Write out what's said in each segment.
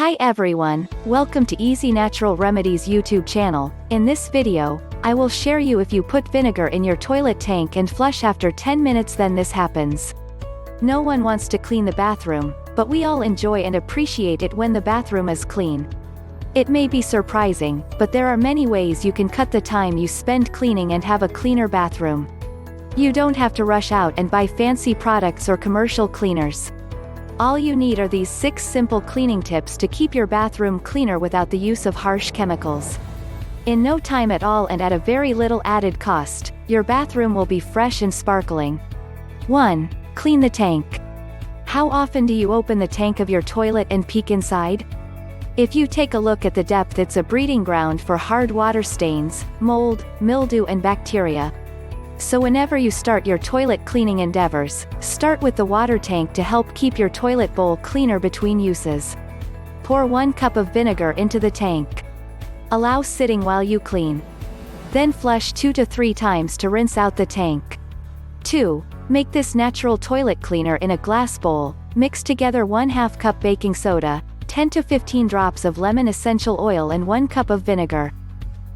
Hi everyone, welcome to Easy Natural Remedies YouTube channel. In this video, I will share you if you put vinegar in your toilet tank and flush after 10 minutes then this happens. No one wants to clean the bathroom, but we all enjoy and appreciate it when the bathroom is clean. It may be surprising, but there are many ways you can cut the time you spend cleaning and have a cleaner bathroom. You don't have to rush out and buy fancy products or commercial cleaners. All you need are these 6 simple cleaning tips to keep your bathroom cleaner without the use of harsh chemicals. In no time at all and at a very little added cost, your bathroom will be fresh and sparkling. 1. Clean the tank. How often do you open the tank of your toilet and peek inside? If you take a look at the depth, it's a breeding ground for hard water stains, mold, mildew and bacteria. So whenever you start your toilet cleaning endeavors, start with the water tank to help keep your toilet bowl cleaner between uses. Pour 1 cup of vinegar into the tank. Allow sitting while you clean. Then flush 2 to 3 times to rinse out the tank. 2. Make this natural toilet cleaner in a glass bowl. Mix together 1/2 cup baking soda, 10 to 15 drops of lemon essential oil and 1 cup of vinegar.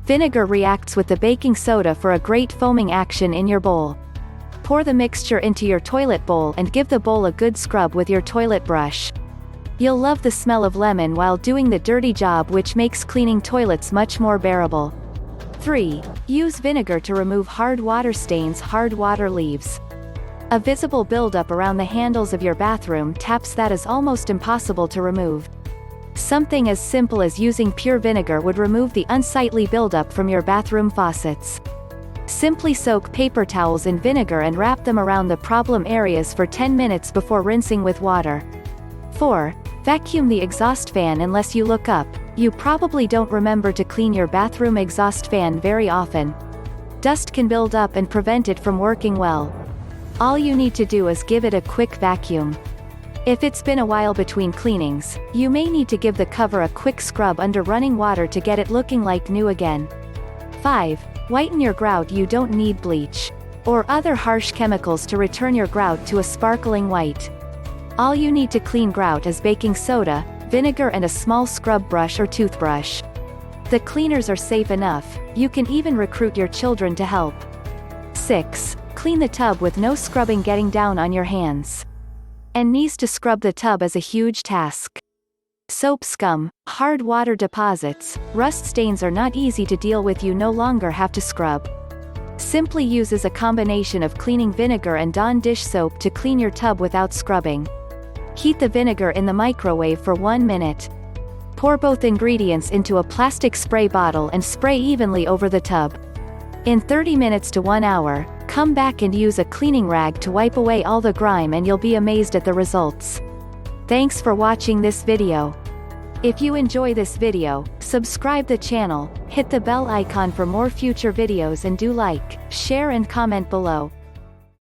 Vinegar reacts with the baking soda for a great foaming action in your bowl. Pour the mixture into your toilet bowl and give the bowl a good scrub with your toilet brush. You'll love the smell of lemon while doing the dirty job, which makes cleaning toilets much more bearable. 3. Use vinegar to remove hard water stains. Hard water leaves a visible buildup around the handles of your bathroom taps that is almost impossible to remove. Something as simple as using pure vinegar would remove the unsightly buildup from your bathroom faucets. Simply soak paper towels in vinegar and wrap them around the problem areas for 10 minutes before rinsing with water. 4. Vacuum the exhaust fan. Unless you look up, you probably don't remember to clean your bathroom exhaust fan very often. Dust can build up and prevent it from working well. All you need to do is give it a quick vacuum. If it's been a while between cleanings, you may need to give the cover a quick scrub under running water to get it looking like new again. 5. Whiten your grout. You don't need bleach or other harsh chemicals to return your grout to a sparkling white. All you need to clean grout is baking soda, vinegar and a small scrub brush or toothbrush. The cleaners are safe enough, you can even recruit your children to help. 6. Clean the tub with no scrubbing. Getting down on your hands and knees to scrub the tub is a huge task. Soap scum, hard water deposits, rust stains are not easy to deal with. You no longer have to scrub. Simply uses a combination of cleaning vinegar and Dawn dish soap to clean your tub without scrubbing. Heat the vinegar in the microwave for 1 minute. Pour both ingredients into a plastic spray bottle and spray evenly over the tub. In 30 minutes to 1 hour, come back and use a cleaning rag to wipe away all the grime and you'll be amazed at the results. Thanks for watching this video. If you enjoy this video, subscribe the channel, hit the bell icon for more future videos and do like, share and comment below.